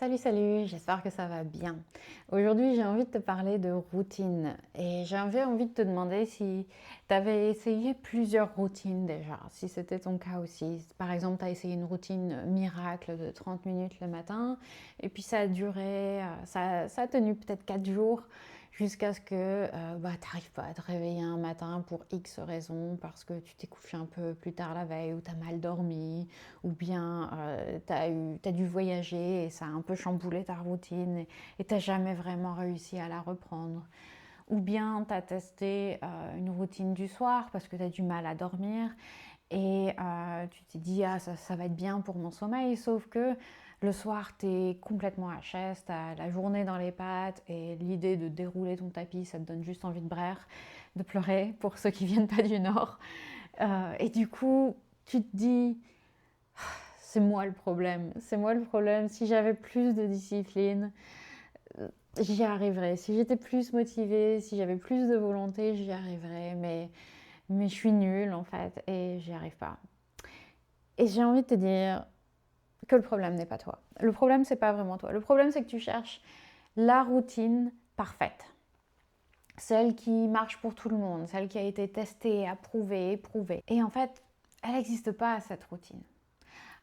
Salut, j'espère que ça va bien. Aujourd'hui, j'ai envie de te parler de routine et j'avais envie de te demander si tu avais essayé plusieurs routines déjà, si c'était ton cas aussi. Par exemple, tu as essayé une routine miracle de 30 minutes le matin et puis ça a duré, ça a tenu peut-être 4 jours jusqu'à ce que tu n'arrives pas à te réveiller un matin pour X raisons parce que tu t'es couché un peu plus tard la veille ou tu as mal dormi ou bien t'as dû voyager et ça a un peu chamboulé ta routine et t'as jamais vraiment réussi à la reprendre. Ou bien tu as testé une routine du soir parce que tu as du mal à dormir et tu t'es dit ah ça va être bien pour mon sommeil, sauf que le soir tu es complètement HS, tu as la journée dans les pattes et l'idée de dérouler ton tapis ça te donne juste envie de braire, de pleurer pour ceux qui viennent pas du Nord. Et du coup tu te dis c'est moi le problème. C'est moi le problème. Si j'avais plus de discipline, j'y arriverais. Si j'étais plus motivée, si j'avais plus de volonté, j'y arriverais. Mais je suis nulle en fait et j'y arrive pas. Et j'ai envie de te dire que le problème n'est pas toi. Le problème, c'est pas vraiment toi. Le problème, c'est que tu cherches la routine parfaite. Celle qui marche pour tout le monde, celle qui a été testée, approuvée, éprouvée. Et en fait, elle n'existe pas cette routine.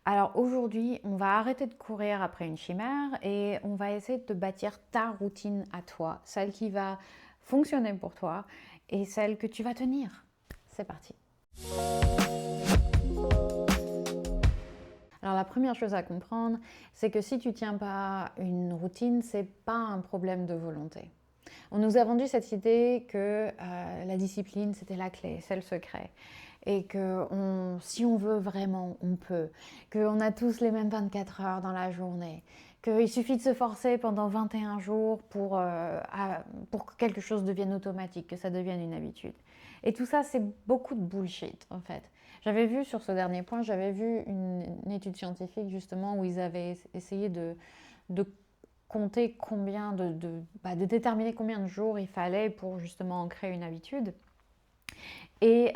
Alors aujourd'hui, on va arrêter de courir après une chimère et on va essayer de te bâtir ta routine à toi, celle qui va fonctionner pour toi et celle que tu vas tenir. C'est parti. Alors la première chose à comprendre, c'est que si tu ne tiens pas une routine, c'est pas un problème de volonté. On nous a vendu cette idée que la discipline, c'était la clé, c'est le secret. Et que si on veut vraiment, on peut. Qu'on a tous les mêmes 24 heures dans la journée. Qu'il suffit de se forcer pendant 21 jours pour que quelque chose devienne automatique, que ça devienne une habitude. Et tout ça, c'est beaucoup de bullshit, en fait. J'avais vu sur ce dernier point, j'avais vu une étude scientifique, justement, où ils avaient essayé de compter de déterminer combien de jours il fallait pour justement en créer une habitude. Et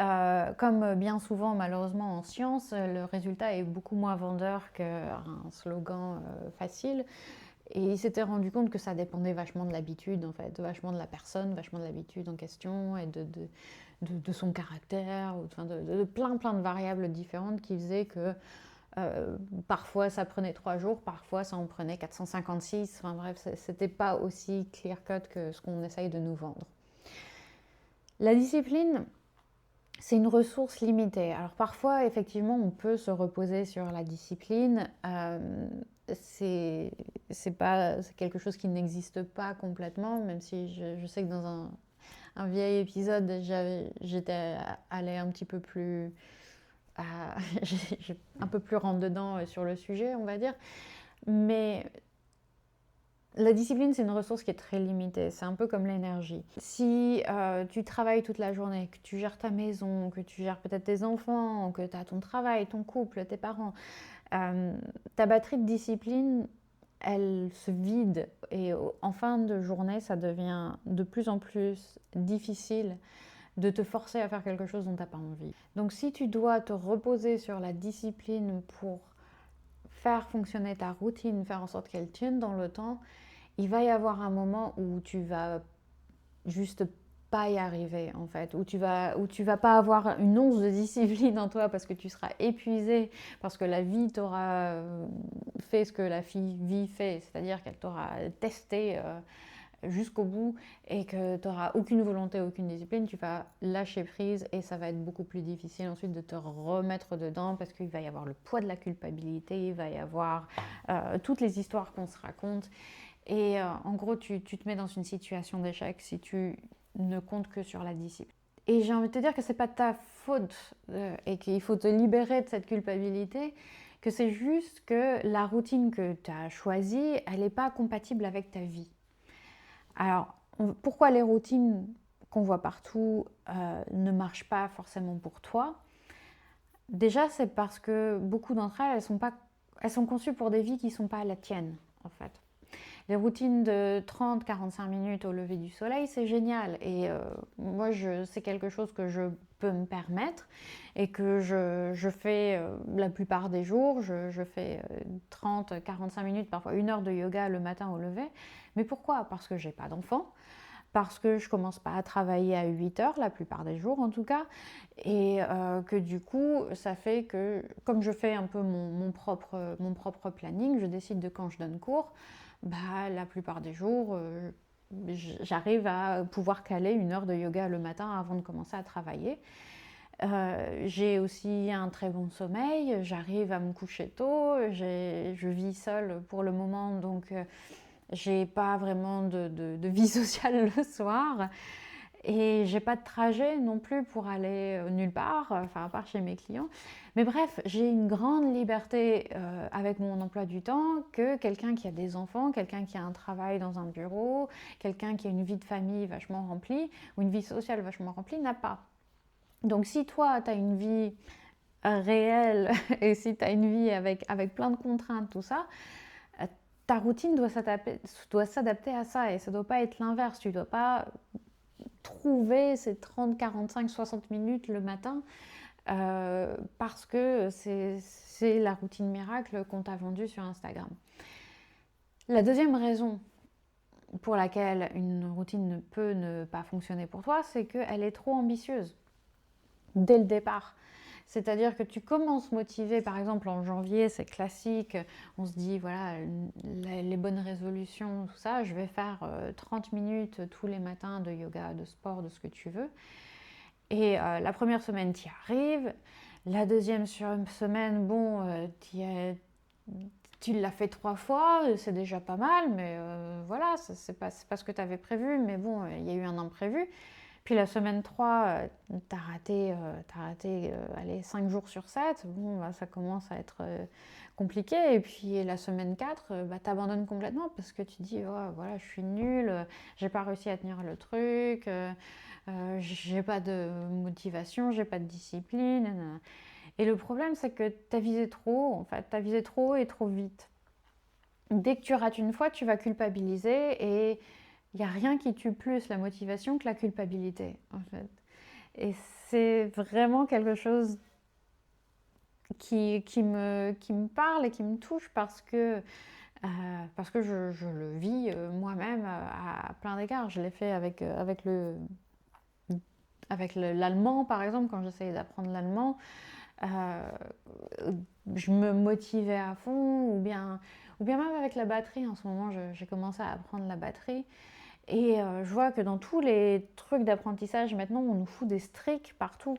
comme bien souvent malheureusement en science, le résultat est beaucoup moins vendeur qu'un slogan facile. Et il s'était rendu compte que ça dépendait vachement de l'habitude en fait, vachement de la personne, vachement de l'habitude en question et de son caractère, de plein de variables différentes qui faisaient que parfois ça prenait 3 jours, parfois ça en prenait 456. Enfin bref, c'était pas aussi clear cut que ce qu'on essaye de nous vendre. La discipline, c'est une ressource limitée. Alors parfois, effectivement, on peut se reposer sur la discipline. C'est quelque chose qui n'existe pas complètement, même si je sais que dans un vieil épisode, j'étais allée un petit peu plus j'ai un peu plus rentre dedans sur le sujet, on va dire. Mais la discipline, c'est une ressource qui est très limitée. C'est un peu comme l'énergie. Si tu travailles toute la journée, que tu gères ta maison, que tu gères peut-être tes enfants, que tu as ton travail, ton couple, tes parents, ta batterie de discipline, elle se vide. Et en fin de journée, ça devient de plus en plus difficile de te forcer à faire quelque chose dont tu n'as pas envie. Donc si tu dois te reposer sur la discipline pour faire fonctionner ta routine, faire en sorte qu'elle tienne dans le temps, il va y avoir un moment où tu vas juste pas y arriver en fait, où tu vas pas avoir une once de discipline en toi parce que tu seras épuisé, parce que la vie t'aura fait ce que la vie fait, c'est-à-dire qu'elle t'aura testé jusqu'au bout et que tu n'auras aucune volonté, aucune discipline, tu vas lâcher prise et ça va être beaucoup plus difficile ensuite de te remettre dedans parce qu'il va y avoir le poids de la culpabilité, il va y avoir toutes les histoires qu'on se raconte et en gros tu te mets dans une situation d'échec si tu ne comptes que sur la discipline. Et j'ai envie de te dire que c'est pas ta faute et qu'il faut te libérer de cette culpabilité, que c'est juste que la routine que tu as choisie, elle n'est pas compatible avec ta vie. Alors, pourquoi les routines qu'on voit partout ne marchent pas forcément pour toi? Déjà, c'est parce que beaucoup d'entre elles, elles sont conçues pour des vies qui ne sont pas la tienne, en fait. Les routines de 30-45 minutes au lever du soleil, c'est génial. Et moi, c'est quelque chose que je peux me permettre et que je fais la plupart des jours. Je fais 30-45 minutes, parfois 1 heure de yoga le matin au lever. Mais pourquoi? Parce que j'ai pas d'enfant, parce que je commence pas à travailler à 8 heures, la plupart des jours en tout cas, et que du coup, ça fait que, comme je fais un peu mon propre planning, je décide de quand je donne cours, bah, la plupart des jours, j'arrive à pouvoir caler 1 heure de yoga le matin avant de commencer à travailler. J'ai aussi un très bon sommeil, j'arrive à me coucher tôt, je vis seule pour le moment, donc j'ai pas vraiment de vie sociale le soir. Et j'ai pas de trajet non plus pour aller nulle part, enfin à part chez mes clients. Mais bref, j'ai une grande liberté avec mon emploi du temps que quelqu'un qui a des enfants, quelqu'un qui a un travail dans un bureau, quelqu'un qui a une vie de famille vachement remplie ou une vie sociale vachement remplie n'a pas. Donc si toi, tu as une vie réelle et si tu as une vie avec plein de contraintes, tout ça, ta routine doit s'adapter à ça et ça ne doit pas être l'inverse. Tu ne dois pas trouver ces 30, 45, 60 minutes le matin parce que c'est la routine miracle qu'on t'a vendue sur Instagram. La deuxième raison pour laquelle une routine ne peut ne pas fonctionner pour toi, c'est qu'elle est trop ambitieuse dès le départ. C'est-à-dire que tu commences motivé, par exemple en janvier, c'est classique, on se dit voilà, les bonnes résolutions, tout ça, je vais faire 30 minutes tous les matins de yoga, de sport, de ce que tu veux. Et la première semaine, tu y arrives. La deuxième semaine, bon, tu l'as fait 3 fois, c'est déjà pas mal, mais voilà, c'est pas ce que tu avais prévu, mais bon, il y a eu un imprévu. Puis la semaine 3, t'as raté, allez, 5 jours sur 7, bon, bah, ça commence à être compliqué. Et puis la semaine 4, bah, t'abandonnes complètement parce que tu dis, oh, voilà, je suis nulle, j'ai pas réussi à tenir le truc, j'ai pas de motivation, j'ai pas de discipline. Nanana. Et le problème, c'est que t'as visé trop, en fait, t'as visé trop et trop vite. Dès que tu rates une fois, tu vas culpabiliser et il n'y a rien qui tue plus la motivation que la culpabilité, en fait. Et c'est vraiment quelque chose qui me parle et qui me touche parce que je le vis moi-même à plein d'égards. Je l'ai fait avec l'allemand, par exemple, quand j'essayais d'apprendre l'allemand. Euh, je me motivais à fond, ou bien même avec la batterie. En ce moment, j'ai commencé à apprendre la batterie. Et je vois que dans tous les trucs d'apprentissage, maintenant, on nous fout des streaks partout.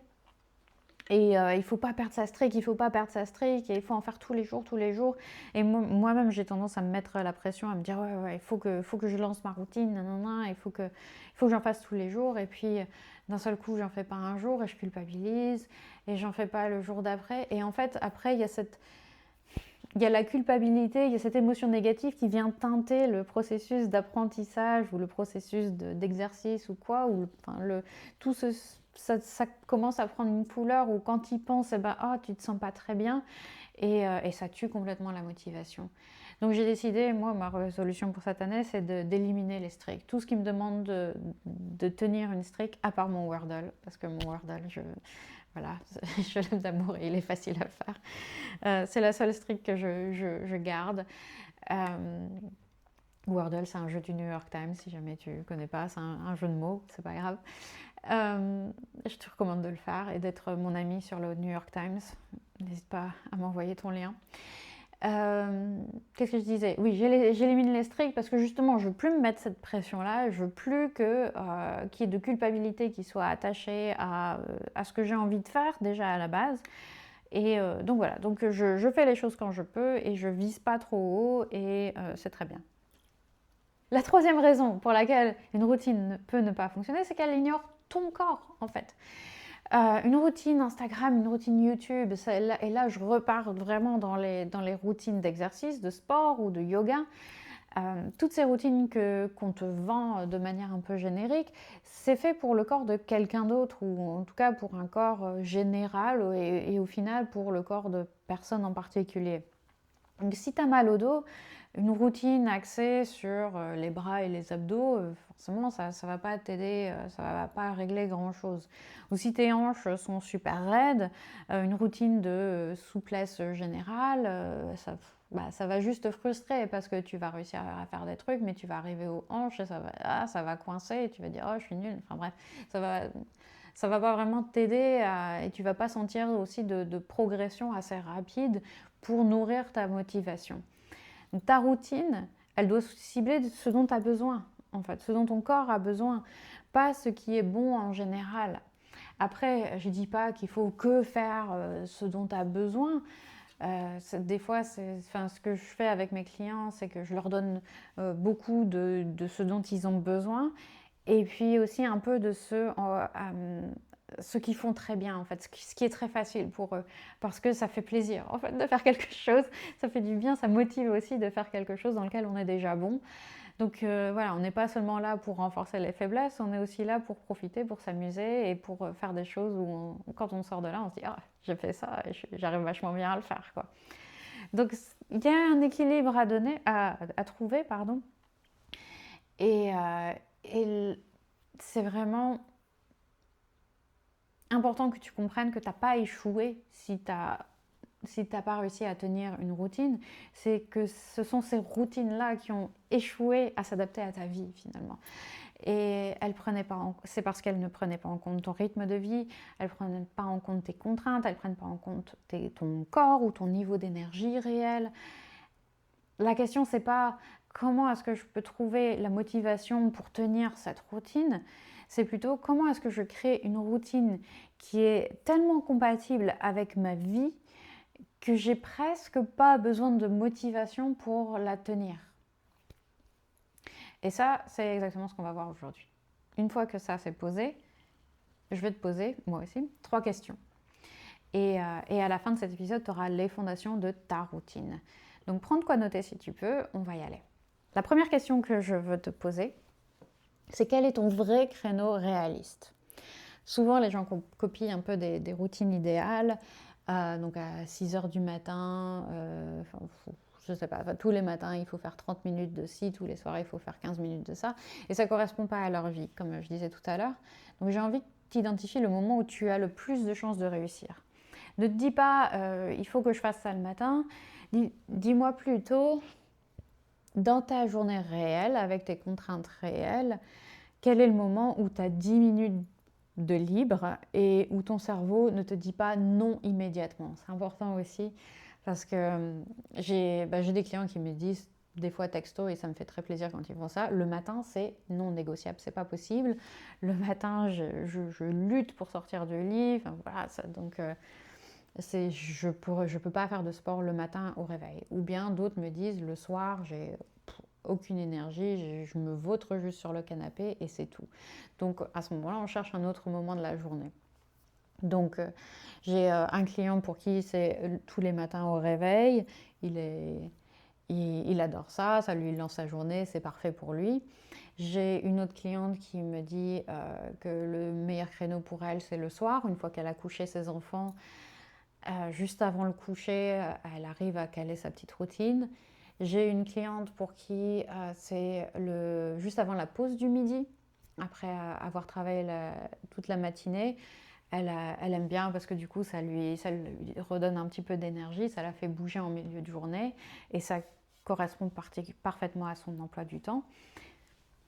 Et il ne faut pas perdre sa streak, il ne faut pas perdre sa streak, et il faut en faire tous les jours, tous les jours. Et moi-même, j'ai tendance à me mettre la pression, à me dire, ouais, il faut que je lance ma routine, nanana, il faut que j'en fasse tous les jours. Et puis, d'un seul coup, j'en fais pas un jour, et je culpabilise, et j'en fais pas le jour d'après. Et en fait, après, il y a la culpabilité, il y a cette émotion négative qui vient teinter le processus d'apprentissage ou le processus d'exercice ou quoi, ou tout ça commence à prendre une couleur où quand tu y penses, eh ben, oh, tu te sens pas très bien et ça tue complètement la motivation. Donc j'ai décidé, moi, ma résolution pour cette année, c'est d'éliminer les streaks. Tout ce qui me demande de tenir une streak, à part mon Wordle, parce que mon Wordle, voilà, je l'aime d'amour et il est facile à faire. C'est la seule streak que je garde. Wordle, c'est un jeu du New York Times, si jamais tu ne connais pas, c'est un jeu de mots, c'est pas grave. Je te recommande de le faire et d'être mon ami sur le New York Times. N'hésite pas à m'envoyer ton lien. Qu'est-ce que je disais? Oui, j'élimine les streaks parce que justement, je veux plus me mettre cette pression-là. Je veux plus qu'il y ait de culpabilité qui soit attachée à ce que j'ai envie de faire déjà à la base. Et donc voilà, donc je fais les choses quand je peux et je vise pas trop haut et c'est très bien. La troisième raison pour laquelle une routine peut ne pas fonctionner, c'est qu'elle ignore ton corps en fait. Une routine Instagram, une routine YouTube, et là je repars vraiment dans les routines d'exercice, de sport ou de yoga. Toutes ces routines qu'on te vend de manière un peu générique, c'est fait pour le corps de quelqu'un d'autre, ou en tout cas pour un corps général et au final pour le corps de personne en particulier. Donc si tu as mal au dos, Une routine axée sur les bras et les abdos, forcément, ça ne va pas t'aider, ça ne va pas régler grand-chose. Ou si tes hanches sont super raides, une routine de souplesse générale, ça va juste te frustrer parce que tu vas réussir à faire des trucs, mais tu vas arriver aux hanches et ça va coincer et tu vas dire « Oh, je suis nulle ». Enfin bref, ça va pas vraiment t'aider et tu vas pas sentir aussi de progression assez rapide pour nourrir ta motivation. Donc ta routine, elle doit cibler ce dont tu as besoin, en fait, ce dont ton corps a besoin, pas ce qui est bon en général. Après, je ne dis pas qu'il faut que faire ce dont tu as besoin. Des fois, ce que je fais avec mes clients, c'est que je leur donne beaucoup de ce dont ils ont besoin et puis aussi un peu de ce qu'ils font très bien, en fait, ce qui est très facile pour eux, parce que ça fait plaisir, en fait, de faire quelque chose, ça fait du bien, ça motive aussi de faire quelque chose dans lequel on est déjà bon. Donc voilà, on n'est pas seulement là pour renforcer les faiblesses, on est aussi là pour profiter, pour s'amuser et pour faire des choses où quand on sort de là, on se dit « Ah, j'ai fait ça et j'arrive vachement bien à le faire. » quoi. Donc il y a un équilibre à trouver, pardon. Et c'est vraiment important que tu comprennes que tu n'as pas échoué si tu n'as pas réussi à tenir une routine. C'est que ce sont ces routines-là qui ont échoué à s'adapter à ta vie finalement. Et c'est parce qu'elles ne prenaient pas en compte ton rythme de vie, elles ne prenaient pas en compte tes contraintes, elles ne prennent pas en compte ton corps ou ton niveau d'énergie réel. La question, c'est pas comment est-ce que je peux trouver la motivation pour tenir cette routine, c'est plutôt comment est-ce que je crée une routine qui est tellement compatible avec ma vie que j'ai presque pas besoin de motivation pour la tenir. Et ça, c'est exactement ce qu'on va voir aujourd'hui. Une fois que ça s'est posé, je vais te poser, moi aussi, 3 questions. Et à la fin de cet épisode, tu auras les fondations de ta routine. Donc prends de quoi noter si tu peux, on va y aller. La première question que je veux te poser, c'est quel est ton vrai créneau réaliste? Souvent, les gens copient un peu des routines idéales, donc à 6h du matin, je ne sais pas, tous les matins, il faut faire 30 minutes de ci, tous les soirs, il faut faire 15 minutes de ça, et ça ne correspond pas à leur vie, comme je disais tout à l'heure. Donc j'ai envie que tu identifies le moment où tu as le plus de chances de réussir. Ne te dis pas, il faut que je fasse ça le matin, dis-moi plutôt, dans ta journée réelle, avec tes contraintes réelles, quel est le moment où tu as 10 minutes de libre et où ton cerveau ne te dit pas non immédiatement. C'est important aussi parce que j'ai des clients qui me disent des fois texto et ça me fait très plaisir quand ils font ça. Le matin, c'est non négociable, c'est pas possible. Le matin, je lutte pour sortir du lit. Enfin, voilà, donc je peux pas faire de sport le matin au réveil. Ou bien d'autres me disent le soir, j'ai aucune énergie, je me vautre juste sur le canapé et c'est tout. Donc à ce moment-là, on cherche un autre moment de la journée. Donc j'ai un client pour qui c'est tous les matins au réveil, il adore ça, ça lui lance sa journée, c'est parfait pour lui. J'ai une autre cliente qui me dit que le meilleur créneau pour elle, c'est le soir, une fois qu'elle a couché ses enfants. Juste avant le coucher, elle arrive à caler sa petite routine. J'ai une cliente pour qui c'est juste avant la pause du midi, après avoir travaillé toute la matinée. Elle aime bien parce que du coup, ça lui redonne un petit peu d'énergie, ça la fait bouger en milieu de journée et ça correspond parfaitement à son emploi du temps.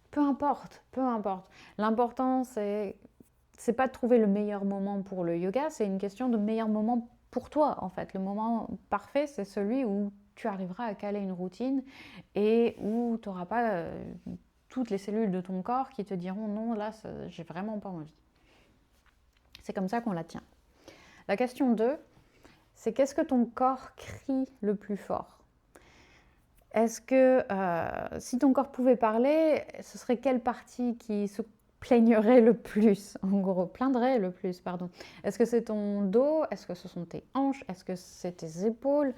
Peu importe, peu importe. L'important, c'est pas de trouver le meilleur moment pour le yoga, c'est une question de meilleur moment pour toi, en fait. Le moment parfait, c'est celui où tu arriveras à caler une routine et où tu n'auras pas toutes les cellules de ton corps qui te diront non, là, j'ai vraiment pas envie. C'est comme ça qu'on la tient. La question 2, c'est qu'est-ce que ton corps crie le plus fort? Est-ce que si ton corps pouvait parler, ce serait quelle partie qui se plaignerait le plus, en gros, plaindrait le plus, pardon. Est-ce que c'est ton dos? Est-ce que ce sont tes hanches? Est-ce que c'est tes épaules?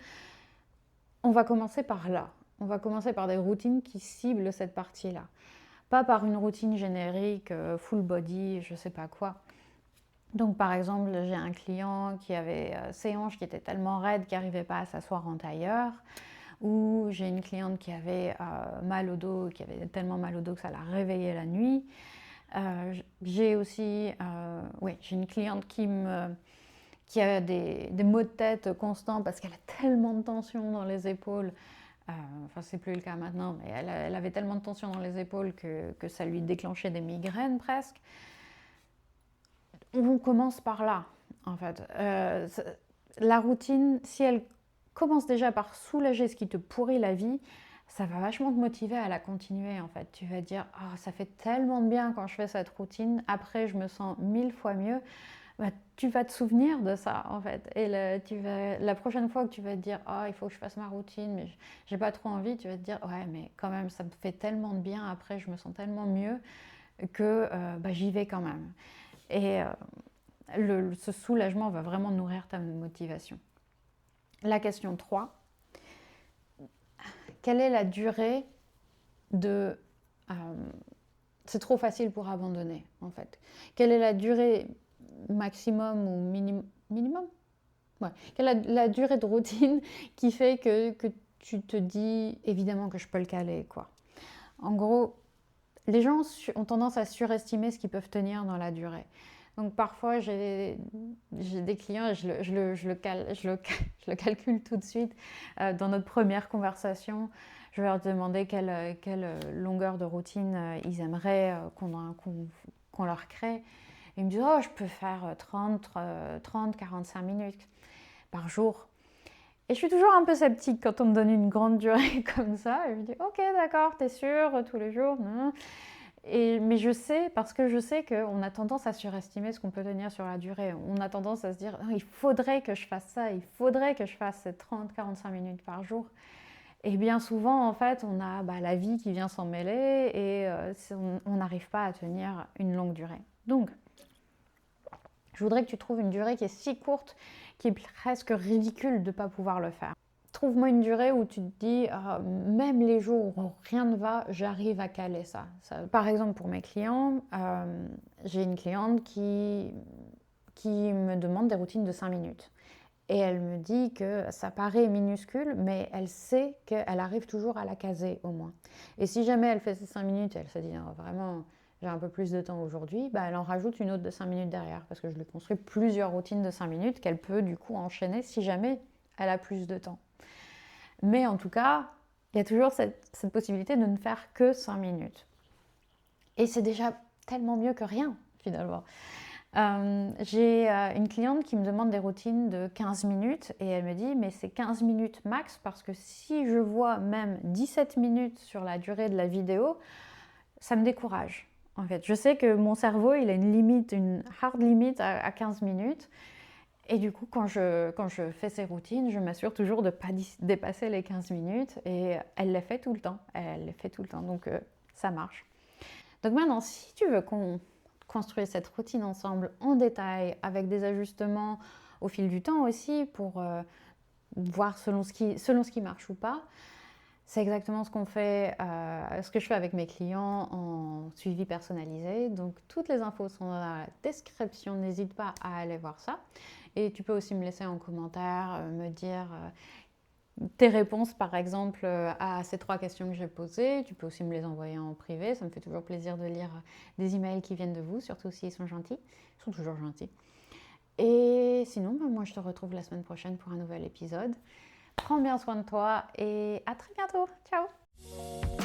On va commencer par là. On va commencer par des routines qui ciblent cette partie-là. Pas par une routine générique, full body, je sais pas quoi. Donc par exemple, j'ai un client qui avait ses hanches qui étaient tellement raides qu'il n'arrivait pas à s'asseoir en tailleur. Ou j'ai une cliente qui avait mal au dos, qui avait tellement mal au dos que ça l'a réveillée la nuit. J'ai aussi j'ai une cliente qui a des maux de tête constants parce qu'elle a tellement de tension dans les épaules. Enfin, c'est plus le cas maintenant, mais elle avait tellement de tension dans les épaules que ça lui déclenchait des migraines presque. On commence par là, en fait. La routine, si elle commence déjà par soulager ce qui te pourrit la vie, ça va vachement te motiver à la continuer, en fait. Tu vas dire, oh, ça fait tellement de bien quand je fais cette routine, après je me sens 1000 fois mieux. Bah, tu vas te souvenir de ça, en fait. Et la prochaine fois que tu vas te dire, oh, il faut que je fasse ma routine, mais j'ai pas trop envie, tu vas te dire, ouais, mais quand même, ça me fait tellement de bien, après je me sens tellement mieux que j'y vais quand même. Et ce soulagement va vraiment nourrir ta motivation. La question 3, quelle est la durée de... c'est trop facile pour abandonner, en fait. Quelle est la durée maximum ou minimum ouais. Quelle est la durée de routine qui fait que tu te dis, évidemment que je peux le caler, quoi. En gros, les gens ont tendance à surestimer ce qu'ils peuvent tenir dans la durée. Donc parfois, j'ai des clients, et je le calcule tout de suite. Dans notre première conversation, je vais leur demander quelle longueur de routine ils aimeraient qu'on leur crée. Ils me disent, oh, je peux faire 30, 45 minutes par jour. Et je suis toujours un peu sceptique quand on me donne une grande durée comme ça. Et je me dis, ok, d'accord, t'es sûr, tous les jours non. Mais je sais, parce que je sais qu'on a tendance à surestimer ce qu'on peut tenir sur la durée. On a tendance à se dire, il faudrait que je fasse ça, il faudrait que je fasse ces 30-45 minutes par jour. Et bien souvent, en fait, on a la vie qui vient s'en mêler et on n'arrive pas à tenir une longue durée. Donc, je voudrais que tu trouves une durée qui est si courte qu'il est presque ridicule de ne pas pouvoir le faire. Trouve-moi une durée où tu te dis, même les jours où rien ne va, j'arrive à caler ça. Par exemple, pour mes clients, j'ai une cliente qui me demande des routines de 5 minutes. Et elle me dit que ça paraît minuscule, mais elle sait qu'elle arrive toujours à la caser au moins. Et si jamais elle fait ces 5 minutes, elle se dit, vraiment, j'ai un peu plus de temps aujourd'hui, elle en rajoute une autre de 5 minutes derrière, parce que je lui construis plusieurs routines de 5 minutes qu'elle peut du coup enchaîner si jamais elle a plus de temps. Mais en tout cas, il y a toujours cette possibilité de ne faire que 5 minutes. Et c'est déjà tellement mieux que rien, finalement. J'ai une cliente qui me demande des routines de 15 minutes et elle me dit, mais c'est 15 minutes max parce que si je vois même 17 minutes sur la durée de la vidéo, ça me décourage. En fait, je sais que mon cerveau, il a une limite, une hard limite à 15 minutes. Et du coup, quand je fais ces routines, je m'assure toujours de ne pas dépasser les 15 minutes. Et elle les fait tout le temps. Elle les fait tout le temps. Donc, ça marche. Donc maintenant, si tu veux qu'on construise cette routine ensemble en détail, avec des ajustements au fil du temps aussi, pour voir selon ce qui marche ou pas, c'est exactement ce que je fais avec mes clients en suivi personnalisé. Donc, toutes les infos sont dans la description. N'hésite pas à aller voir ça. Et tu peux aussi me laisser en commentaire, me dire tes réponses, par exemple, à ces 3 questions que j'ai posées. Tu peux aussi me les envoyer en privé. Ça me fait toujours plaisir de lire des emails qui viennent de vous, surtout s'ils sont gentils. Ils sont toujours gentils. Et sinon, moi, je te retrouve la semaine prochaine pour un nouvel épisode. Prends bien soin de toi et à très bientôt. Ciao!